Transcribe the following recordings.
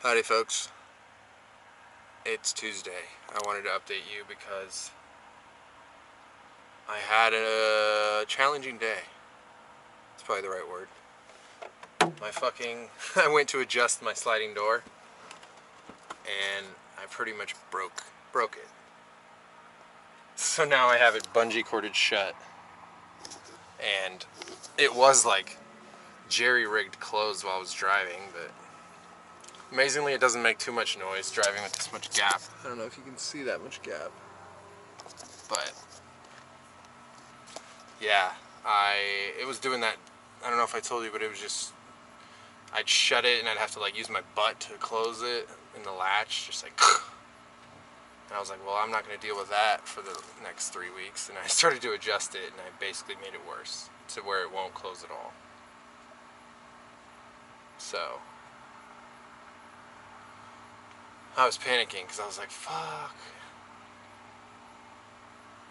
Howdy folks, it's Tuesday. I wanted to update you because I had a challenging day. It's probably the right word. I went to adjust my sliding door and I pretty much broke it. So now I have it bungee corded shut, and it was like jerry-rigged closed while I was driving, but amazingly it doesn't make too much noise driving with this much gap. I don't know if you can see that much gap, but yeah, it was doing that. I don't know if I told you, but it was just, I'd shut it and I'd have to like use my butt to close it in the latch, just like, and I was like, well, I'm not going to deal with that for the next 3 weeks. And I started to adjust it, and I basically made it worse to where it won't close at all. So I was panicking because I was like, fuck,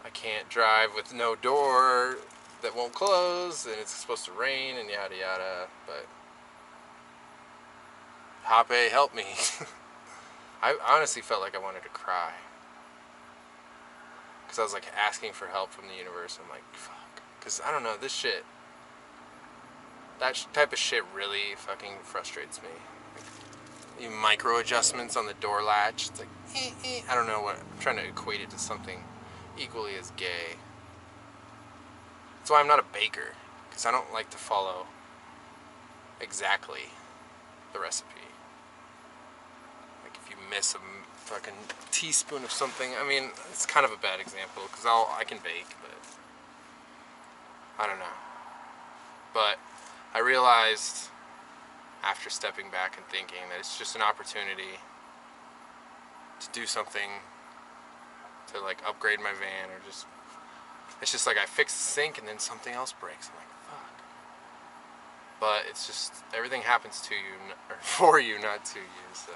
I can't drive with no door that won't close, and it's supposed to rain and yada yada. But Hape helped me. I honestly felt like I wanted to cry because I was like asking for help from the universe. I'm like, fuck, because I don't know, this shit, that type of shit really fucking frustrates me. Like, even micro adjustments on the door latch, it's like, I don't know what, I'm trying to equate it to something equally as gay. That's why I'm not a baker, because I don't like to follow exactly the recipe. Like if you miss a fucking teaspoon of something, I mean, it's kind of a bad example, because I can bake, but I don't know. But I realized after stepping back and thinking that it's just an opportunity to do something to like upgrade my van, or just, it's just like I fix the sink and then something else breaks. I'm like, fuck. But it's just, everything happens to you, or for you, not to you. So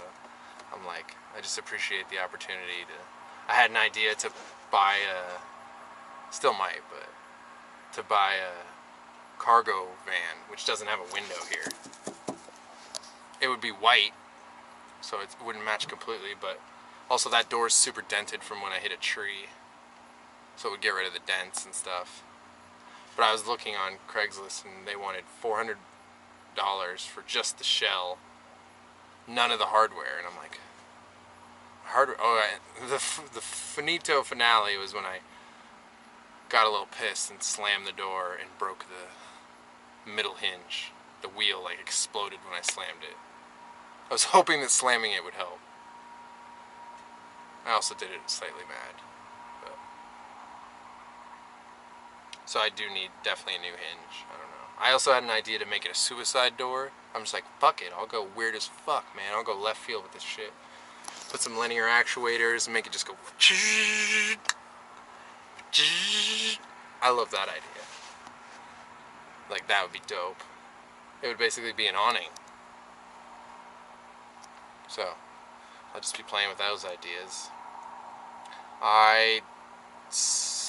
I'm like, I just appreciate the opportunity to, I had an idea to buy still might, but to buy a cargo van, which doesn't have a window here. It would be white, so it wouldn't match completely, but also that door is super dented from when I hit a tree, so it would get rid of the dents and stuff. But I was looking on Craigslist and they wanted $400 for just the shell, none of the hardware, and I'm like, hardware? Oh, the finito finale was when I got a little pissed and slammed the door and broke the middle hinge. The wheel like exploded when I slammed it. I was hoping that slamming it would help. I also did it slightly mad. But so I do need definitely a new hinge. I don't know. I also had an idea to make it a suicide door. I'm just like, fuck it, I'll go weird as fuck, man. I'll go left field with this shit. Put some linear actuators and make it just go. I love that idea. Like, that would be dope. It would basically be an awning. So I'll just be playing with those ideas. I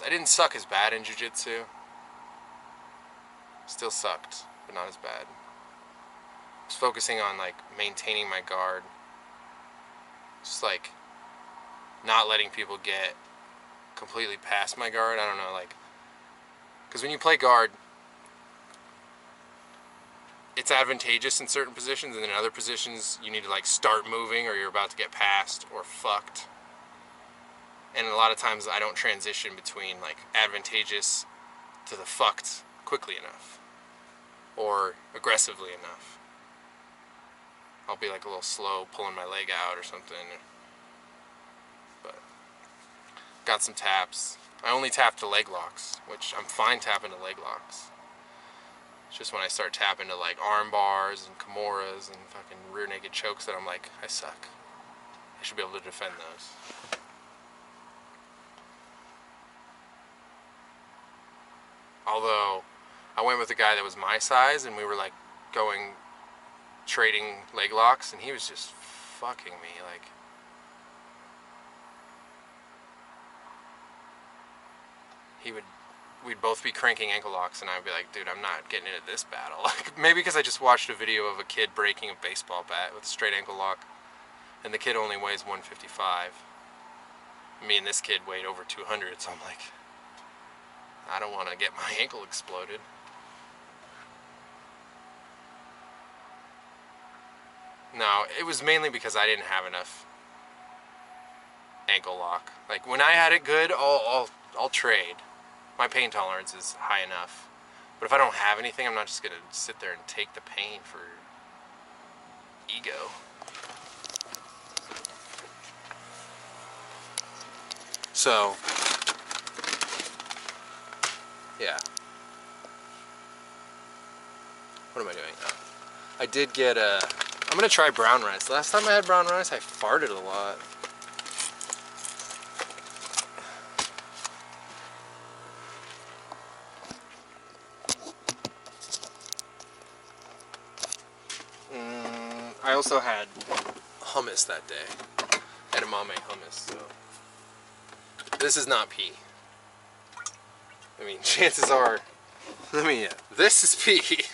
didn't suck as bad in jiu-jitsu. Still sucked, but not as bad. I was focusing on like maintaining my guard. Just like not letting people get completely past my guard. I don't know, like, because when you play guard, it's advantageous in certain positions, and in other positions you need to like start moving or you're about to get passed or fucked. And a lot of times I don't transition between like advantageous to the fucked quickly enough or aggressively enough. I'll be like a little slow pulling my leg out or something. But got some taps. I only tapped to leg locks, which I'm fine tapping to leg locks. It's just when I start tapping to like arm bars and kimuras and fucking rear naked chokes that I'm like, I suck. I should be able to defend those. Although I went with a guy that was my size and we were like trading leg locks, and he was just fucking me. Like, we'd both be cranking ankle locks and I'd be like, dude, I'm not getting into this battle. Like, maybe because I just watched a video of a kid breaking a baseball bat with a straight ankle lock. and the kid only weighs 155. Me and this kid weighed over 200, so I'm like, I don't want to get my ankle exploded. No, it was mainly because I didn't have enough ankle lock. Like when I had it good, I'll trade. My pain tolerance is high enough. But if I don't have anything, I'm not just gonna sit there and take the pain for ego. So, yeah. What am I doing? I did get I'm gonna try brown rice. Last time I had brown rice, I farted a lot. I also had hummus that day. Edamame hummus, so. This is not pea. I mean, chances are, this is pea.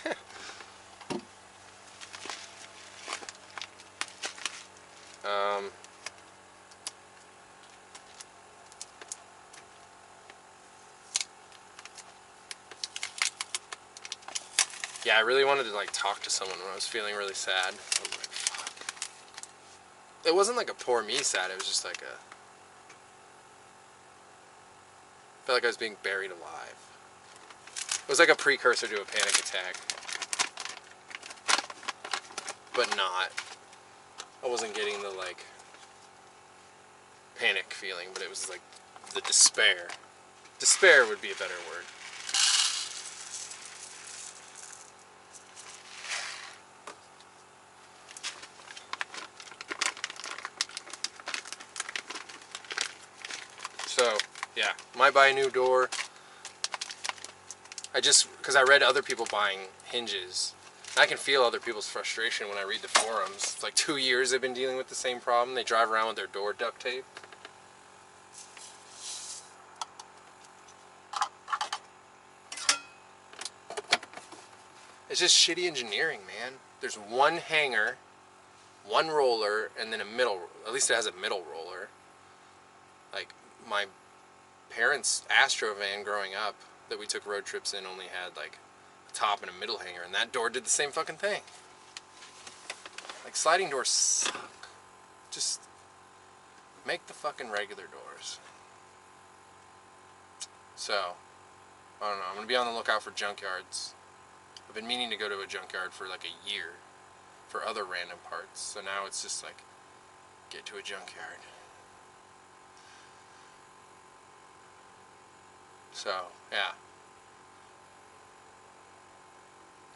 Yeah, I really wanted to like talk to someone when I was feeling really sad. I was like, fuck. It wasn't like a poor me sad, it was just like a... I felt like I was being buried alive. It was like a precursor to a panic attack. But not. I wasn't getting the like panic feeling, but it was like the despair. Despair would be a better word. So, yeah, might buy a new door. Because I read other people buying hinges. I can feel other people's frustration when I read the forums. It's like 2 years they've been dealing with the same problem. They drive around with their door duct tape. It's just shitty engineering, man. There's one hanger, one roller, and then a middle, at least it has a middle roller. Like, my parents' Astro van growing up that we took road trips in only had like a top and a middle hanger, and that door did the same fucking thing. Like, sliding doors suck. Just make the fucking regular doors. So, I don't know, I'm gonna be on the lookout for junkyards. I've been meaning to go to a junkyard for like a year for other random parts, so now it's just like, get to a junkyard. So, yeah.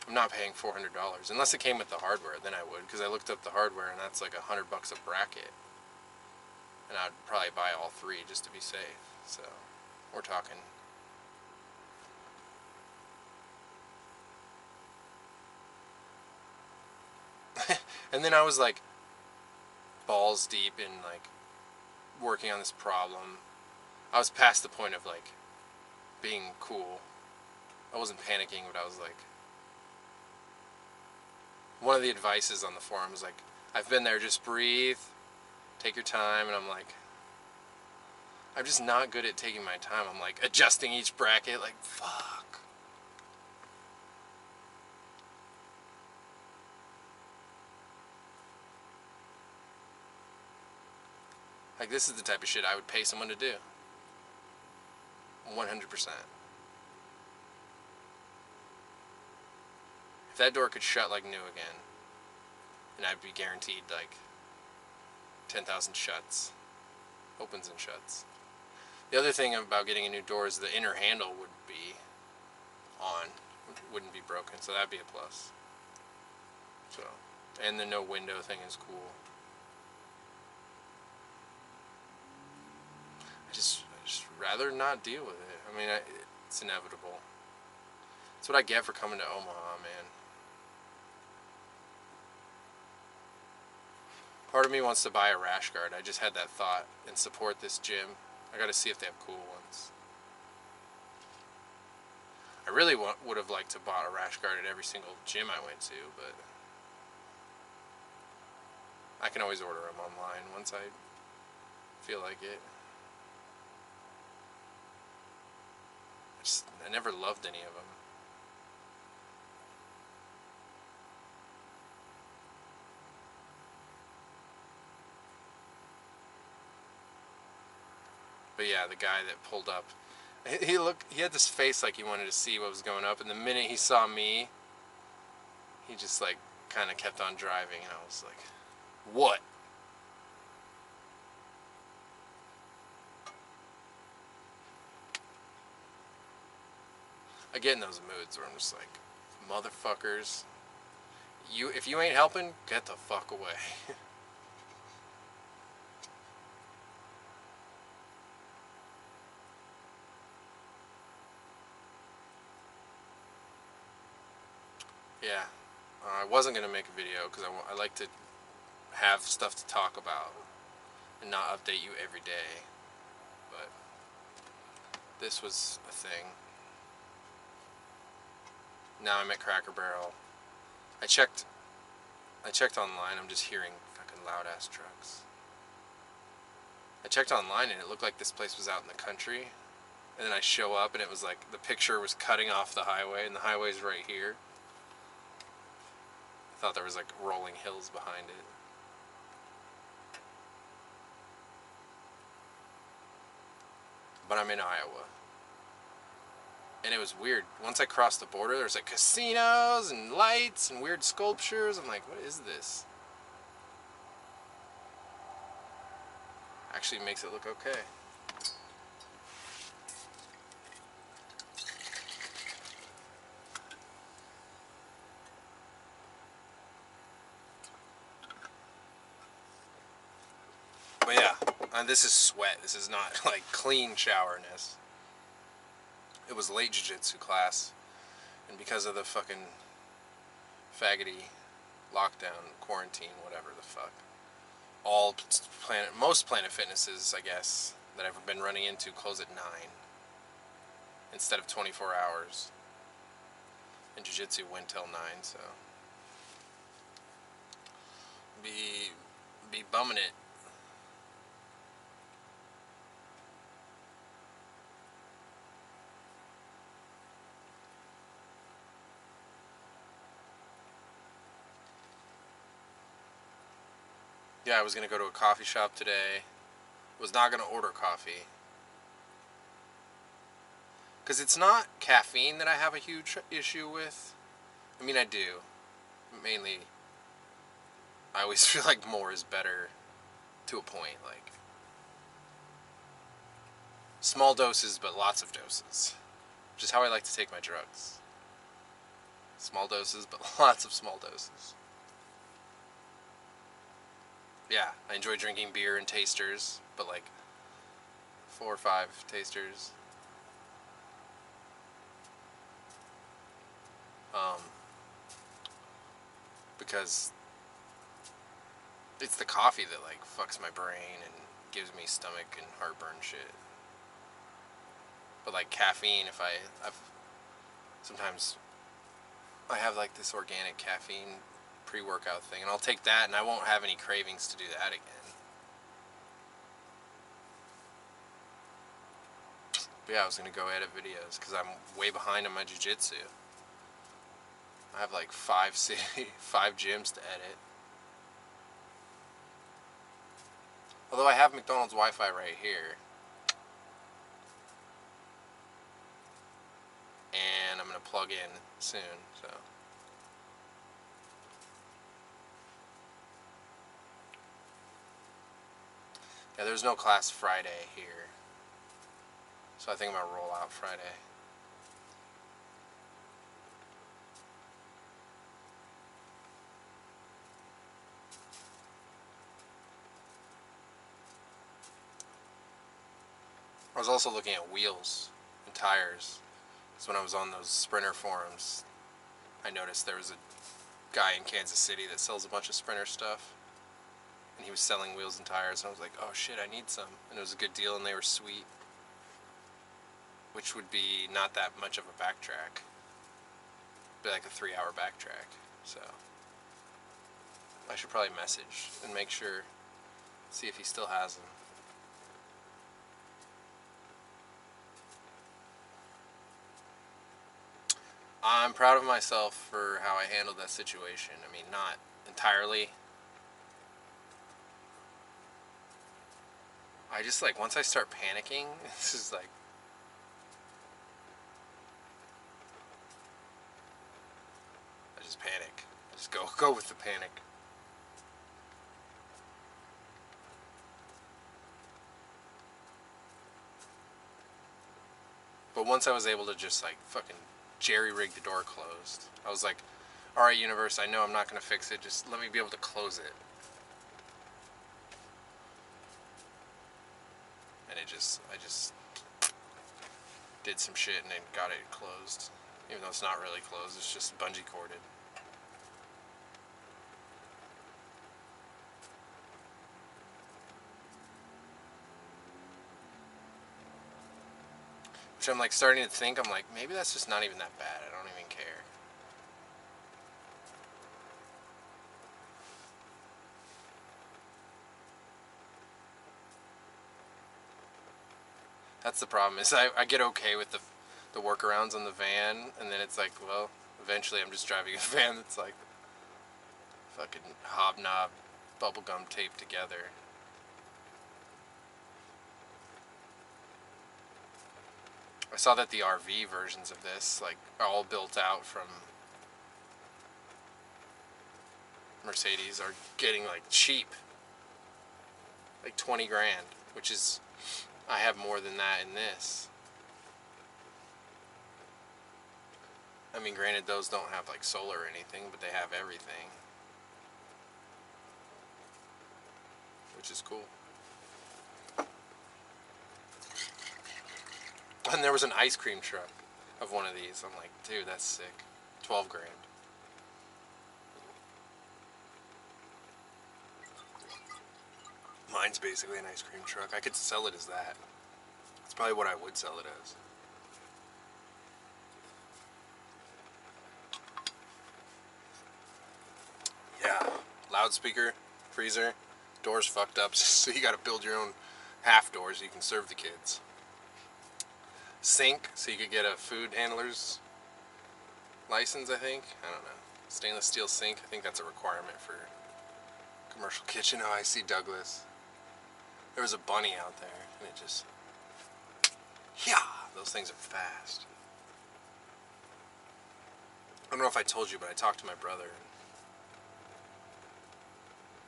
I'm not paying $400. Unless it came with the hardware, then I would, because I looked up the hardware and that's like $100 a bracket. And I'd probably buy all three just to be safe. So, we're talking. And then I was like balls deep in like working on this problem. I was past the point of like being cool. I wasn't panicking, but I was like, one of the advices on the forum was like, I've been there, just breathe, take your time, and I'm like, I'm just not good at taking my time. I'm like adjusting each bracket, like, fuck. Like, this is the type of shit I would pay someone to do. 100%. If that door could shut like new again, and I'd be guaranteed like 10,000 shuts, opens and shuts. The other thing about getting a new door is the inner handle would be on, wouldn't be broken, so that'd be a plus. So, and the no window thing is cool. I just rather not deal with it. I mean, it's inevitable. That's what I get for coming to Omaha, man. Part of me wants to buy a rash guard. I just had that thought and support this gym. I gotta see if they have cool ones. I really would have liked to bought a rash guard at every single gym I went to, but I can always order them online once I feel like it. I never loved any of them. But yeah, the guy that pulled up, he had this face like he wanted to see what was going up, and the minute he saw me, he just like kind of kept on driving, and I was like, what? I get in those moods where I'm just like, motherfuckers, if you ain't helping, get the fuck away. Yeah, I wasn't gonna make a video because I like to have stuff to talk about and not update you every day, but this was a thing. Now I'm at Cracker Barrel. I checked online. I'm just hearing fucking loud ass trucks. I checked online and it looked like this place was out in the country, and then I show up and it was like the picture was cutting off the highway and the highway's right here. I thought there was like rolling hills behind it. But I'm in Iowa. And it was weird. Once I crossed the border, there's like casinos and lights and weird sculptures. I'm like, what is this? Actually makes it look okay. But yeah, this is sweat. This is not like clean showerness. It was late jiu-jitsu class, and because of the fucking faggoty lockdown, quarantine, whatever the fuck, most Planet Fitnesses, I guess, that I've been running into close at 9 instead of 24 hours. And jiu-jitsu went till 9, so be bumming it. Yeah, I was gonna go to a coffee shop today. Was not gonna order coffee because it's not caffeine that I have a huge issue with. I mean, I do. Mainly, I always feel like more is better to a point. Like, small doses, but lots of doses. Which is how I like to take my drugs. Small doses, but lots of small doses. Yeah, I enjoy drinking beer and tasters, but like 4 or 5 tasters. Because it's the coffee that like fucks my brain and gives me stomach and heartburn shit. But like caffeine, I've sometimes I have like this organic caffeine pre-workout thing, and I'll take that and I won't have any cravings to do that again. But yeah, I was gonna go edit videos because I'm way behind on my jiu-jitsu. I have like 5 gyms to edit. Although I have McDonald's Wi-Fi right here. And I'm gonna plug in soon, so. Yeah, there's no class Friday here. So I think I'm gonna roll out Friday. I was also looking at wheels and tires. Because when I was on those Sprinter forums, I noticed there was a guy in Kansas City that sells a bunch of Sprinter stuff. And he was selling wheels and tires, and I was like, oh shit, I need some. And it was a good deal, and they were sweet. Which would be not that much of a backtrack. Be like a 3-hour backtrack, so. I should probably message and make sure, see if he still has them. I'm proud of myself for how I handled that situation. I mean, not entirely. I just, like, once I start panicking, it's just like, I just panic. I just go with the panic. But once I was able to just, like, fucking jerry-rig the door closed, I was like, alright, universe, I know I'm not going to fix it, just let me be able to close it. And I just did some shit and then got it closed. Even though it's not really closed, it's just bungee corded. Which I'm, like, starting to think, I'm like, maybe that's just not even that bad. I don't even care. That's the problem, is I get okay with the workarounds on the van, and then it's like, well, eventually I'm just driving a van that's like fucking hobnob bubblegum taped together. I saw that the RV versions of this, like, are all built out from Mercedes, are getting, like, cheap. Like 20 grand, which is, I have more than that in this. I mean, granted, those don't have, like, solar or anything, but they have everything. Which is cool. And there was an ice cream truck of one of these. I'm like, dude, that's sick. 12 grand. Mine's basically an ice cream truck. I could sell it as that. It's probably what I would sell it as. Yeah. Loudspeaker, freezer, doors fucked up, so you gotta build your own half door so you can serve the kids. Sink, so you could get a food handler's license, I think. I don't know. Stainless steel sink, I think that's a requirement for commercial kitchen. Oh, I see Douglas. There was a bunny out there, and it just... Yeah! Those things are fast. I don't know if I told you, but I talked to my brother.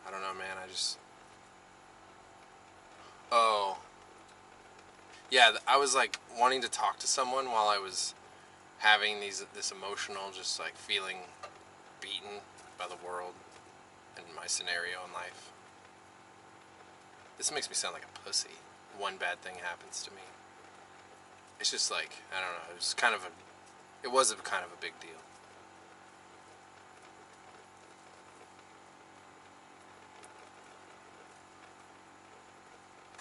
And I don't know, man, I just... Oh. Yeah, I was, like, wanting to talk to someone while I was having this emotional, just, like, feeling beaten by the world and my scenario in life. This makes me sound like a pussy. One bad thing happens to me. It's just like, I don't know, it was kind of a big deal.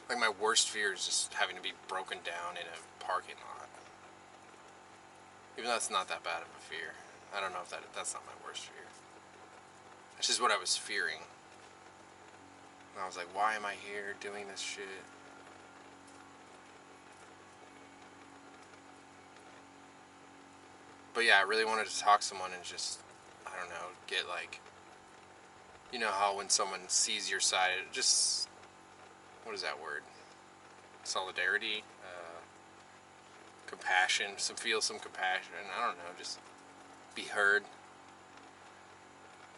Like, my worst fear is just having to be broken down in a parking lot. Even though it's not that bad of a fear. I don't know if that's not my worst fear. That's just what I was fearing. And I was like, why am I here doing this shit? But yeah, I really wanted to talk to someone and just, I don't know, get, like, you know how when someone sees your side, it just, what is that word? Solidarity, compassion, feel some compassion, I don't know, just be heard.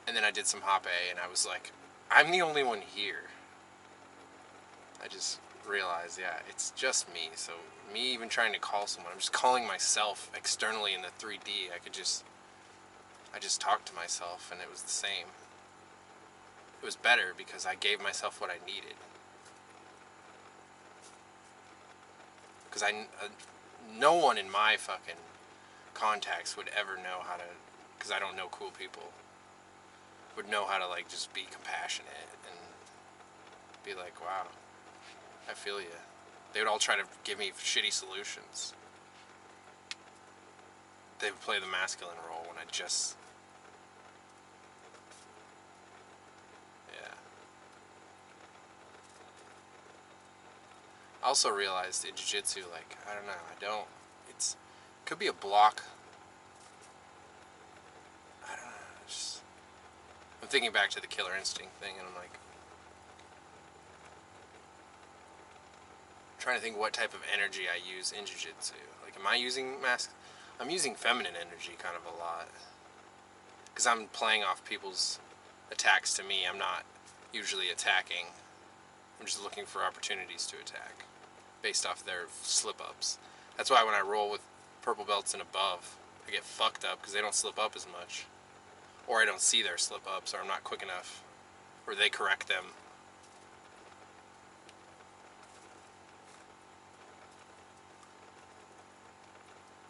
And then I did some hop A, and I was like, I'm the only one here. I just realized, yeah, it's just me. So me even trying to call someone, I'm just calling myself externally in the 3D. I just talked to myself, and it was the same. It was better because I gave myself what I needed. Because no one in my fucking contacts would ever know how to, because I don't know cool people, would know how to, like, just be compassionate and be like, wow, I feel you. They would all try to give me shitty solutions. They would play the masculine role when I just... I also realized in jiu-jitsu, like, I don't know, it could be a block. I don't know, I'm thinking back to the Killer Instinct thing, and I'm like, trying to think what type of energy I use in jiu-jitsu. Like, am I using I'm using feminine energy kind of a lot. Because I'm playing off people's attacks to me. I'm not usually attacking. I'm just looking for opportunities to attack based off their slip-ups. That's why when I roll with purple belts and above, I get fucked up because they don't slip up as much. Or I don't see their slip-ups, or I'm not quick enough. Or they correct them.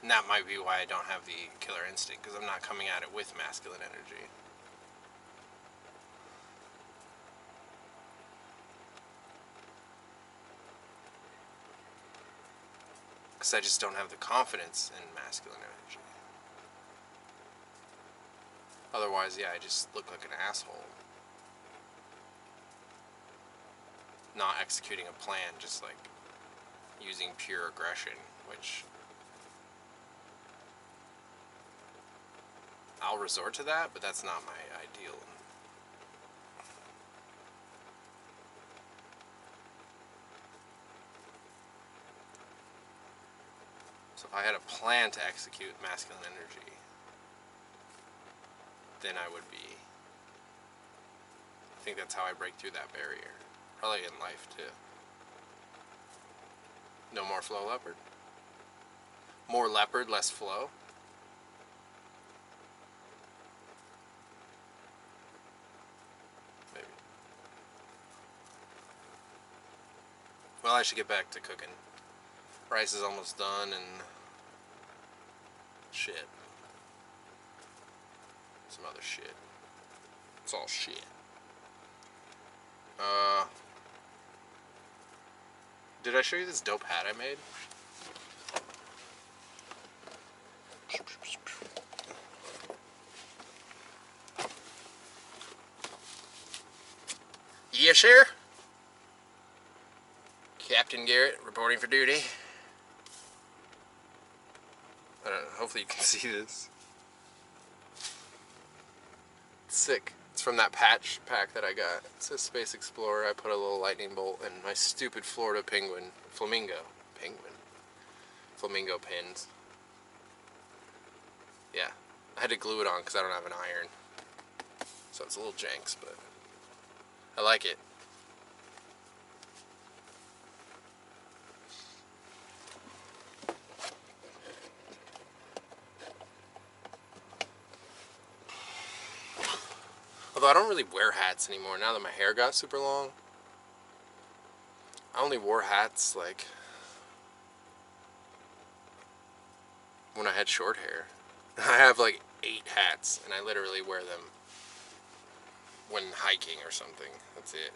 And that might be why I don't have the Killer Instinct, because I'm not coming at it with masculine energy. Because I just don't have the confidence in masculine energy. Otherwise, yeah, I just look like an asshole. Not executing a plan, just like using pure aggression, which I'll resort to that, but that's not my ideal. So if I had a plan to execute masculine energy, then I would be. I think that's how I break through that barrier. Probably in life too. No more flow leopard. More leopard, less flow. Maybe. Well, I should get back to cooking. Rice is almost done and shit. Some other shit. It's all shit. Did I show you this dope hat I made? Yes, sir. Captain Garrett reporting for duty. I don't know, hopefully you can see this. It's sick. It's from that patch pack that I got. It says Space Explorer. I put a little lightning bolt and my stupid Florida flamingo pins. Yeah, I had to glue it on because I don't have an iron. So it's a little janks, but I like it. Although I don't really wear hats anymore now that my hair got super long. I only wore hats like when I had short hair. I have like 8 hats and I literally wear them when hiking or something. That's it.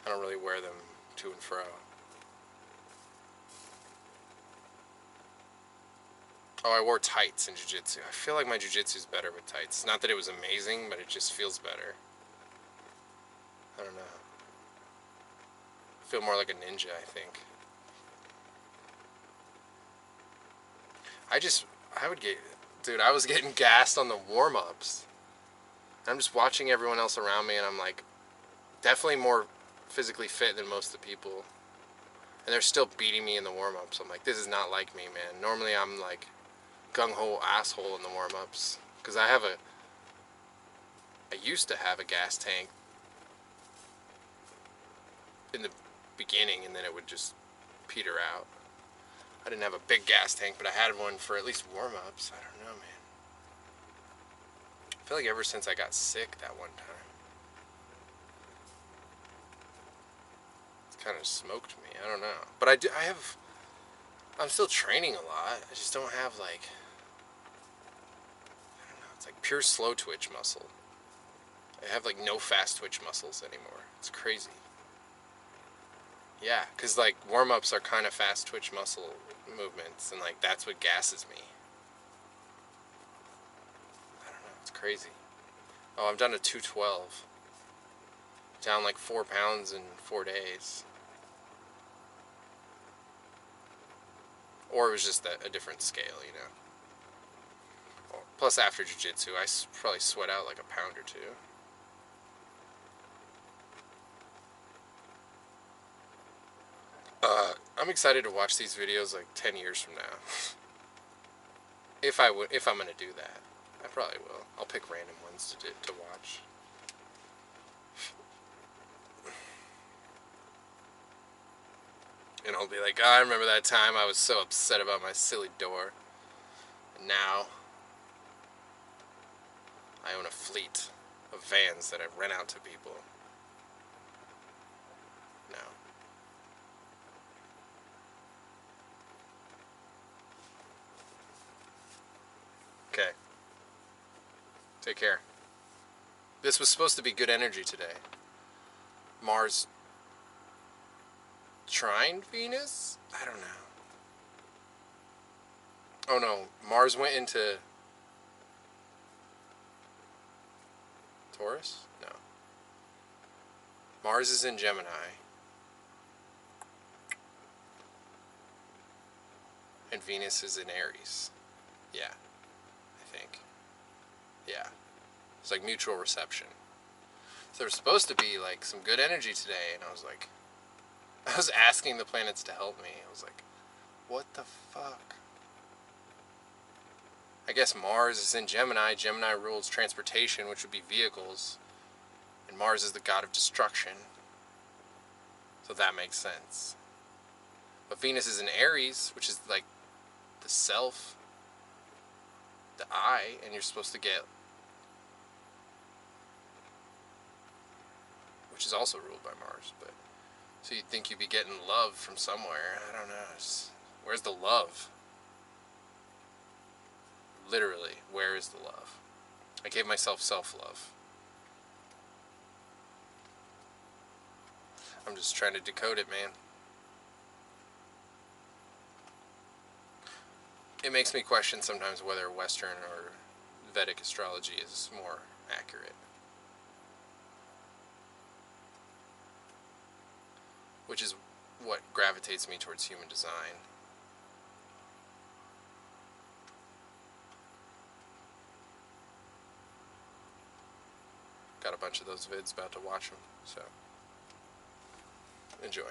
I don't really wear them to and fro. Oh, I wore tights in jiu-jitsu. I feel like my jiu-jitsu is better with tights. Not that it was amazing, but it just feels better. I don't know. I feel more like a ninja, I think. I was getting gassed on the warm-ups. I'm just watching everyone else around me and I'm like, definitely more physically fit than most of the people. And they're still beating me in the warm-ups. I'm like, this is not like me, man. Normally I'm like gung-ho asshole in the warm-ups. Because I used to have a gas tank in the beginning and then it would just peter out. I didn't have a big gas tank, but I had one for at least warm-ups. I don't know, man. I feel like ever since I got sick that one time, it's kind of smoked me. I don't know. But I'm still training a lot. I just don't have like, I don't know, it's like pure slow twitch muscle. I have like no fast twitch muscles anymore. It's crazy. Yeah, because like warm-ups are kind of fast twitch muscle movements and like that's what gasses me. I don't know, it's crazy. Oh, I'm down to 212. Down like 4 pounds in 4 days. Or it was just a different scale, you know. Plus, after jiu-jitsu, I probably sweat out like a pound or two. I'm excited to watch these videos like 10 years from now. If I'm gonna do that, I probably will. I'll pick random ones to watch. And I'll be like, oh, I remember that time I was so upset about my silly door. And now, I own a fleet of vans that I rent out to people. No. Okay. Take care. This was supposed to be good energy today. Mars trined Venus? I don't know. Oh no, Mars went into Taurus? No. Mars is in Gemini. And Venus is in Aries. Yeah, I think. Yeah. It's like mutual reception. So there was supposed to be like some good energy today, and I was like, I was asking the planets to help me. I was like, what the fuck? I guess Mars is in Gemini. Gemini rules transportation, which would be vehicles. And Mars is the god of destruction. So that makes sense. But Venus is in Aries, which is like the self, the I, and you're supposed to get, which is also ruled by Mars, but so you'd think you'd be getting love from somewhere. I don't know. Where's the love? Literally, where is the love? I gave myself self-love. I'm just trying to decode it, man. It makes me question sometimes whether Western or Vedic astrology is more accurate. Which is what gravitates me towards human design. Got a bunch of those vids, about to watch them, so enjoy.